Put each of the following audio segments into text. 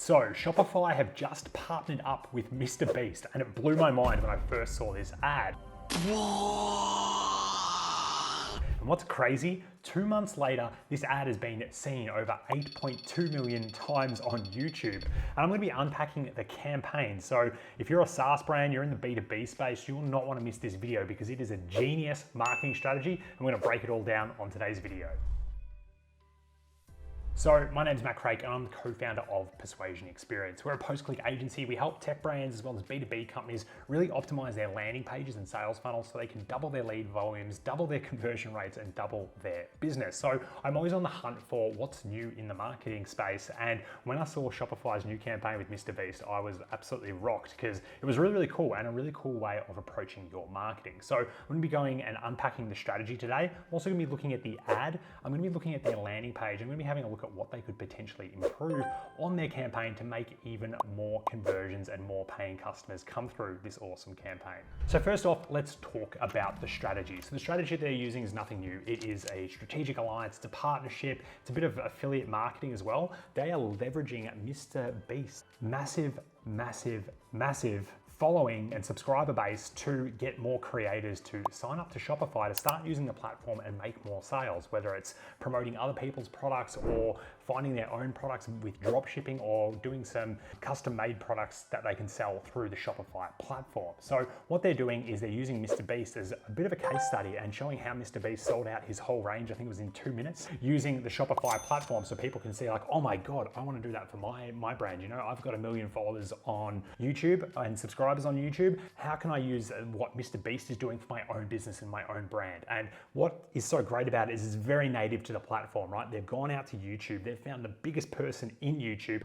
So Shopify have just partnered up with Mr. Beast, and it blew my mind when I first saw this ad. And what's crazy, 2 months later, this ad has been seen over 8.2 million times on YouTube. And I'm gonna be unpacking the campaign. So if you're a SaaS brand, you're in the B2B space, you will not wanna miss this video because it is a genius marketing strategy. I'm gonna break it all down on today's video. So my name's Matt Craig and I'm the co-founder of Persuasion Experience. We're a post-click agency. We help tech brands as well as B2B companies really optimize their landing pages and sales funnels so they can double their lead volumes, double their conversion rates, and double their business. So I'm always on the hunt for what's new in the marketing space. And when I saw Shopify's new campaign with Mr. Beast, I was absolutely rocked because it was really, really cool and a really cool way of approaching your marketing. So I'm gonna be going and unpacking the strategy today. I'm also gonna be looking at the ad. I'm gonna be looking at their landing page. I'm gonna be having a look at what they could potentially improve on their campaign to make even more conversions and more paying customers come through this awesome campaign. So first off, let's talk about the strategy. So the strategy they're using is nothing new. It is a strategic alliance, it's a partnership, it's a bit of affiliate marketing as well. They are leveraging Mr. Beast's massive following and subscriber base to get more creators to sign up to Shopify to start using the platform and make more sales, whether it's promoting other people's products or finding their own products with drop shipping or doing some custom made products that they can sell through the Shopify platform. So what they're doing is they're using Mr. Beast as a bit of a case study and showing how Mr. Beast sold out his whole range, I think it was in 2 minutes, using the Shopify platform so people can see like, oh my God, I want to do that for my brand. You know, I've got 1 million followers on YouTube and subscribers on YouTube. How can I use what Mr. Beast is doing for my own business and my own brand? And what is so great about it is it's very native to the platform, right? They've gone out to YouTube, they've found the biggest person in YouTube,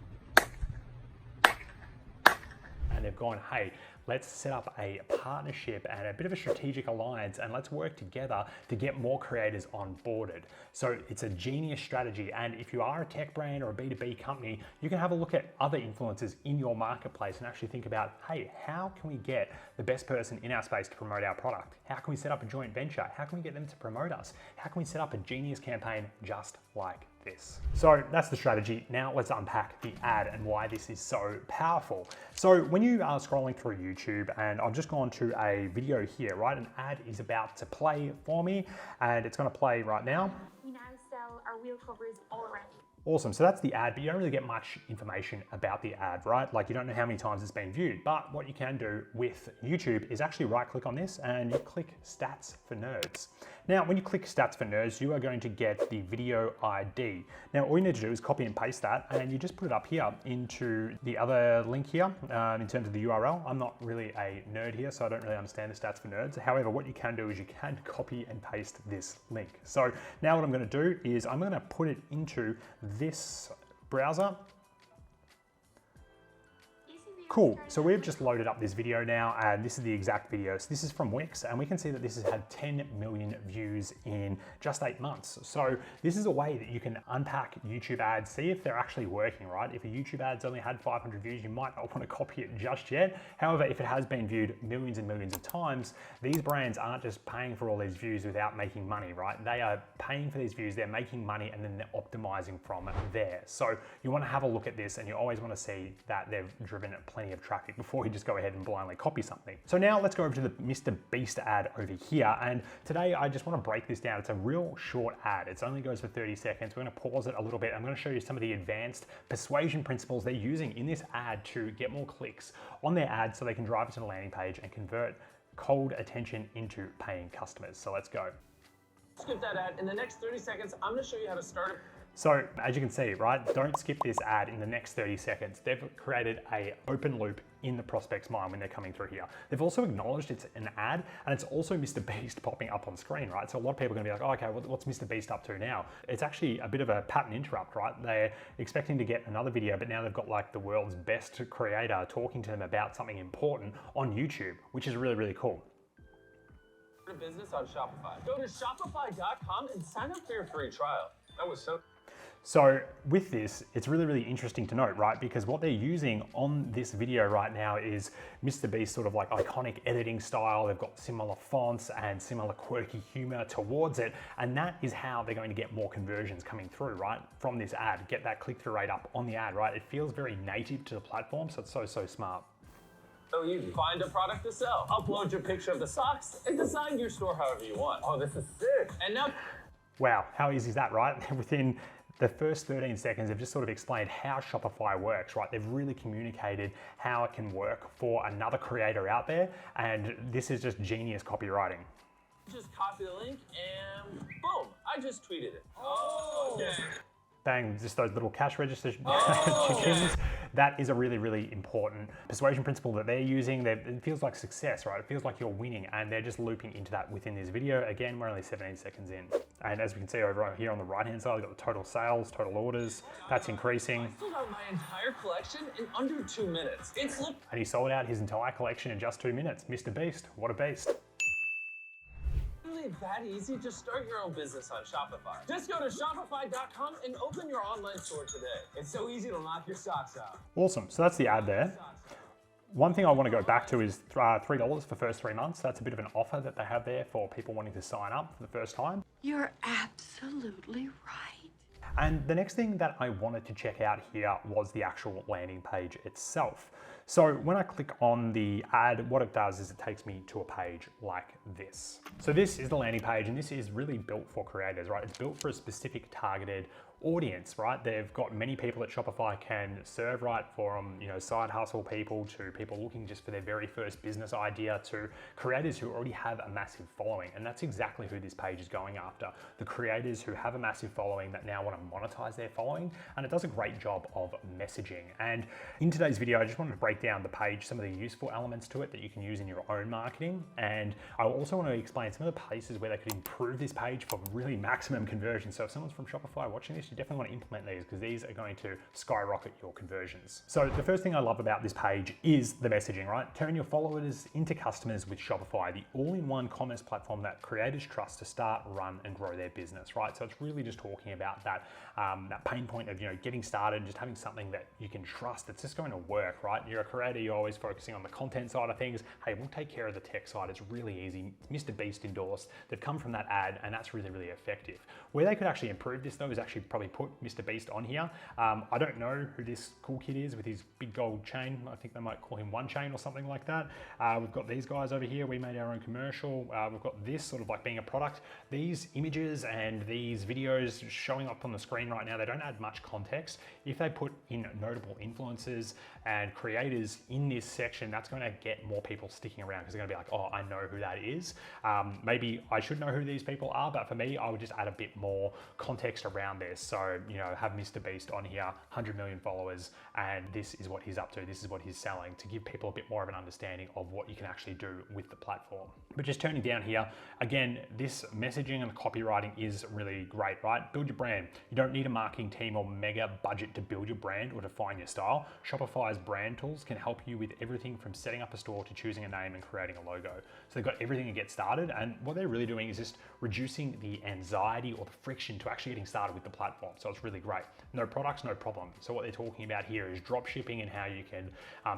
and they've gone, hey, let's set up a partnership and a bit of a strategic alliance and let's work together to get more creators onboarded. So it's a genius strategy. And if you are a tech brand or a B2B company, you can have a look at other influencers in your marketplace and actually think about, hey, how can we get the best person in our space to promote our product? How can we set up a joint venture? How can we get them to promote us? How can we set up a genius campaign just like this? So that's the strategy. Now let's unpack the ad and why this is so powerful. So when you are scrolling through YouTube, and I've just gone to a video here, right? An ad is about to play for me and it's gonna play right now. We now sell our wheel covers all around. Awesome, so that's the ad, but you don't really get much information about the ad, right? Like you don't know how many times it's been viewed, but what you can do with YouTube is actually right click on this and you click Stats for Nerds. Now, when you click Stats for Nerds, you are going to get the video ID. Now, all you need to do is copy and paste that and you just put it up here into the other link here in terms of the URL. I'm not really a nerd here, so I don't really understand the Stats for Nerds. However, what you can do is you can copy and paste this link. So now what I'm gonna do is I'm gonna put it into this browser. Cool, so we've just loaded up this video now and this is the exact video. So this is from Wix and we can see that this has had 10 million views in just 8 months. So this is a way that you can unpack YouTube ads, see if they're actually working, right? If a YouTube ad's only had 500 views, you might not want to copy it just yet. However, if it has been viewed millions and millions of times, these brands aren't just paying for all these views without making money, right? They are paying for these views, they're making money and then they're optimizing from there. So you want to have a look at this and you always want to see that they've driven plenty of traffic before you just go ahead and blindly copy something. So now let's go over to the Mr. Beast ad over here. And today I just want to break this down. It's a real short ad. It only goes for 30 seconds. We're going to pause it a little bit. I'm going to show you some of the advanced persuasion principles they're using in this ad to get more clicks on their ad so they can drive it to the landing page and convert cold attention into paying customers. So let's go. Skip that ad. In the next 30 seconds, I'm going to show you how to start it. So as you can see, right, don't skip this ad in the next 30 seconds. They've created an open loop in the prospect's mind when they're coming through here. They've also acknowledged it's an ad and it's also Mr. Beast popping up on screen, right? So a lot of people are gonna be like, oh, okay, what's Mr. Beast up to now? It's actually a bit of a pattern interrupt, right? They're expecting to get another video, but now they've got like the world's best creator talking to them about something important on YouTube, which is really, really cool. Business on Shopify. Go to shopify.com and sign up for your free trial. That was so... So with this, it's really, really interesting to note, right? Because what they're using on this video right now is MrBeast's sort of like iconic editing style. They've got similar fonts and similar quirky humor towards it. And that is how they're going to get more conversions coming through, right? From this ad, get that click-through rate up on the ad, right? It feels very native to the platform, so it's so smart. So easy. Find a product to sell. Upload your picture of the socks and design your store however you want. Oh, this is sick. And now... Wow, how easy is that, right? Within the first 13 seconds, they've just sort of explained how Shopify works, right? They've really communicated how it can work for another creator out there, and this is just genius copywriting. Just copy the link and boom, I just tweeted it. Oh, okay. Bang, just those little cash register chickens. That is a really, really important persuasion principle that they're using. It feels like success, right? It feels like you're winning, and they're just looping into that within this video. Again, we're only 17 seconds in. And as we can see over here on the right-hand side, we've got the total sales, total orders. That's increasing. I sold out my entire collection in under 2 minutes. And he sold out his entire collection in just 2 minutes. Mr. Beast, what a beast. Really that easy? Just start your own business on Shopify. Just go to shopify.com and open your online store today. It's so easy to knock your socks out. Awesome, so that's the ad there. One thing I want to go back to is $3 for first 3 months. That's a bit of an offer that they have there for people wanting to sign up for the first time. You're absolutely right. And the next thing that I wanted to check out here was the actual landing page itself. So when I click on the ad, what it does is it takes me to a page like this. So this is the landing page, and this is really built for creators, right? It's built for a specific targeted audience, right? They've got many people that Shopify can serve, right? From, side hustle people to people looking just for their very first business idea to creators who already have a massive following. And that's exactly who this page is going after. The creators who have a massive following that now want to monetize their following. And it does a great job of messaging. And in today's video, I just wanted to break down the page, some of the useful elements to it that you can use in your own marketing. And I also want to explain some of the places where they could improve this page for really maximum conversion. So if someone's from Shopify watching this, you definitely want to implement these because these are going to skyrocket your conversions. So the first thing I love about this page is the messaging, right? Turn your followers into customers with Shopify, the all-in-one commerce platform that creators trust to start, run, and grow their business, right? So it's really just talking about that pain point of getting started, just having something that you can trust that's just going to work, right? You're a creator, you're always focusing on the content side of things. Hey, we'll take care of the tech side. It's really easy. Mr. Beast endorsed. They've come from that ad, and that's really, really effective. Where they could actually improve this though is actually probably put Mr. Beast on here. I don't know who this cool kid is with his big gold chain. I think they might call him One Chain or something like that. We've got these guys over here. We made our own commercial. We've got this sort of like being a product. These images and these videos showing up on the screen right now, they don't add much context. If they put in notable influencers and creators in this section, that's going to get more people sticking around because they're going to be like, oh, I know who that is. Maybe I should know who these people are, but for me, I would just add a bit more context around this. So, have Mr. Beast on here, 100 million followers, and this is what he's up to. This is what he's selling, to give people a bit more of an understanding of what you can actually do with the platform. But just turning down here, again, this messaging and copywriting is really great, right? Build your brand. You don't need a marketing team or mega budget to build your brand or define your style. Shopify's brand tools can help you with everything from setting up a store to choosing a name and creating a logo. So they've got everything to get started, and what they're really doing is just reducing the anxiety or the friction to actually getting started with the platform. So it's really great. No products, no problem. So what they're talking about here is drop shipping and how you can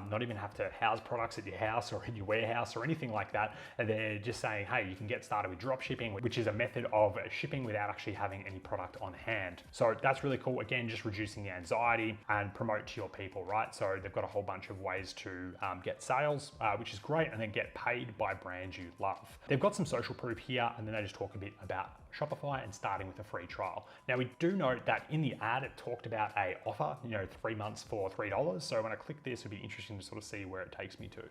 not even have to house products at your house or in your warehouse or anything like that. And they're just saying, hey, you can get started with drop shipping, which is a method of shipping without actually having any product on hand. So that's really cool. Again, just reducing the anxiety and promote to your people, right? So they've got a whole bunch of ways to get sales, which is great, and then get paid by brands you love. They've got some social proof here, and then they just talk a bit about Shopify and starting with a free trial. Now we do note that in the ad, it talked about a offer, 3 months for $3. So when I click this, it'd be interesting to sort of see where it takes me to.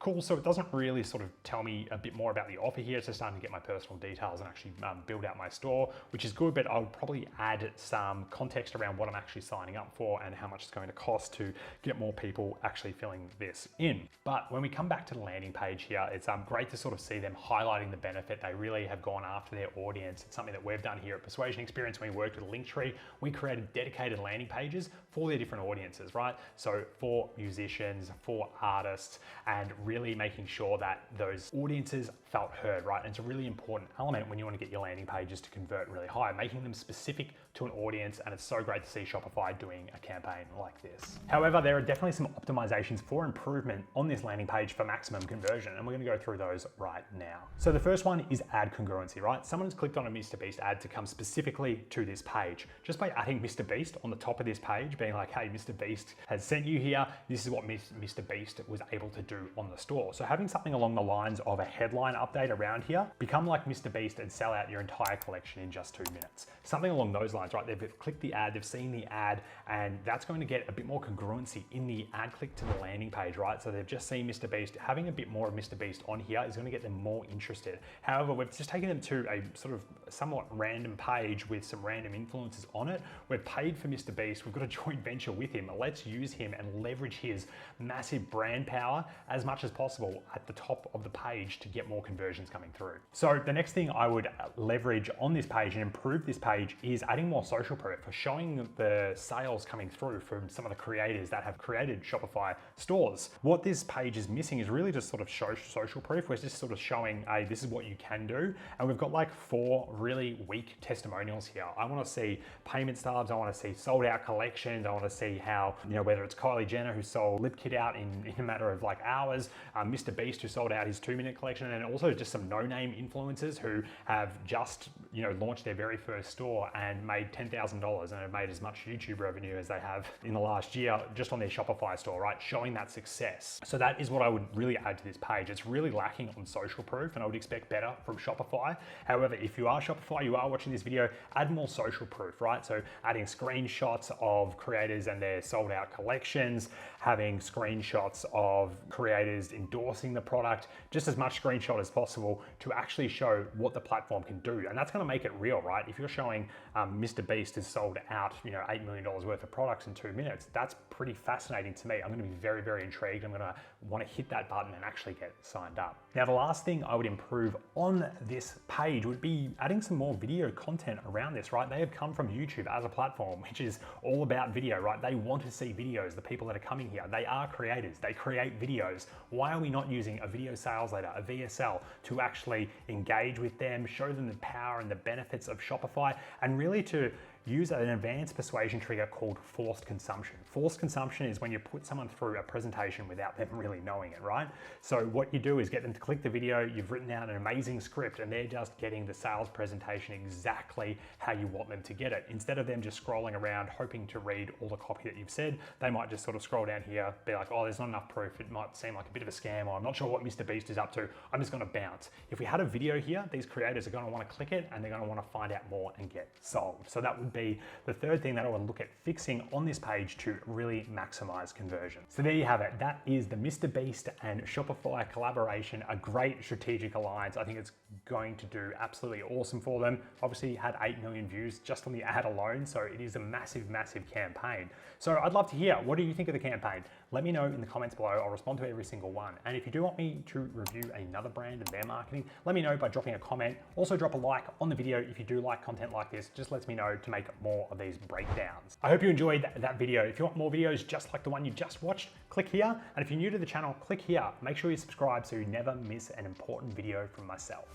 Cool, so it doesn't really sort of tell me a bit more about the offer here. It's just starting to get my personal details and actually build out my store, which is good, but I'll probably add some context around what I'm actually signing up for and how much it's going to cost to get more people actually filling this in. But when we come back to the landing page here, it's great to sort of see them highlighting the benefit. They really have gone after their audience. It's something that we've done here at Persuasion Experience when we worked with Linktree. We created dedicated landing pages for their different audiences, right? So for musicians, for artists, and really making sure that those audiences felt heard, right? And it's a really important element when you want to get your landing pages to convert really high, making them specific to an audience, and it's so great to see Shopify doing a campaign like this. However, there are definitely some optimizations for improvement on this landing page for maximum conversion, and we're gonna go through those right now. So the first one is ad congruency, right? Someone's clicked on a MrBeast ad to come specifically to this page. Just by adding MrBeast on the top of this page, being like, hey, MrBeast has sent you here, this is what MrBeast was able to do on the store. So having something along the lines of a headline update around here, become like MrBeast and sell out your entire collection in just 2 minutes. Something along those lines, right? They've clicked the ad, they've seen the ad, and that's going to get a bit more congruency in the ad click to the landing page, right? So they've just seen MrBeast. Having a bit more of MrBeast on here is going to get them more interested. However, we've just taken them to a sort of somewhat random page with some random influencers on it. We've paid for MrBeast. We've got a joint venture with him. Let's use him and leverage his massive brand power as much as possible at the top of the page to get more conversions coming through. So the next thing I would leverage on this page and improve this page is adding more social proof for showing the sales coming through from some of the creators that have created Shopify stores. What this page is missing is really just sort of social proof. We're just sort of showing, hey, this is what you can do. And we've got like 4 really weak testimonials here. I want to see payment stubs. I want to see sold out collections. I want to see how, whether it's Kylie Jenner who sold lip kit out in a matter of like hours, MrBeast who sold out his 2-minute collection, and also just some no-name influencers who have just, launched their very first store and made $10,000 and have made as much YouTube revenue as they have in the last year just on their Shopify store, right? Showing that success. So that is what I would really add to this page. It's really lacking on social proof, and I would expect better from Shopify. However, if you are Shopify, you are watching this video, add more social proof, right? So adding screenshots of creators and their sold out collections, having screenshots of creators endorsing the product, just as much screenshot as possible to actually show what the platform can do. And that's going to make it real, right? If you're showing MrBeast has sold out, $8 million worth of products in 2 minutes, that's pretty fascinating to me. I'm going to be very, very intrigued. I'm going to want to hit that button and actually get signed up. Now, the last thing I would improve on this page would be adding some more video content around this, right? They have come from YouTube as a platform, which is all about video, right? They want to see videos. The people that are coming here, they are creators. They create videos. Why are we not using a video sales letter, a VSL, to actually engage with them, show them the power and the benefits of Shopify, and really to use an advanced persuasion trigger called forced consumption. Forced consumption is when you put someone through a presentation without them really knowing it, right? So what you do is get them to click the video, you've written out an amazing script, and they're just getting the sales presentation exactly how you want them to get it. Instead of them just scrolling around hoping to read all the copy that you've said, they might just sort of scroll down here, be like, oh, there's not enough proof. It might seem like a bit of a scam, or I'm not sure what MrBeast is up to. I'm just gonna bounce. If we had a video here, these creators are gonna wanna click it and they're gonna wanna find out more and get sold. So that would be the third thing that I would look at fixing on this page to really maximize conversion. So there you have it. That is the MrBeast and Shopify collaboration, a great strategic alliance. I think it's going to do absolutely awesome for them. Obviously had 8 million views just on the ad alone, so it is a massive, massive campaign. So I'd love to hear, what do you think of the campaign? Let me know in the comments below. I'll respond to every single one. And if you do want me to review another brand and their marketing, let me know by dropping a comment. Also drop a like on the video if you do like content like this. Just lets me know to make more of these breakdowns. I hope you enjoyed that video. If you want more videos just like the one you just watched, click here. And if you're new to the channel, click here. Make sure you subscribe so you never miss an important video from myself.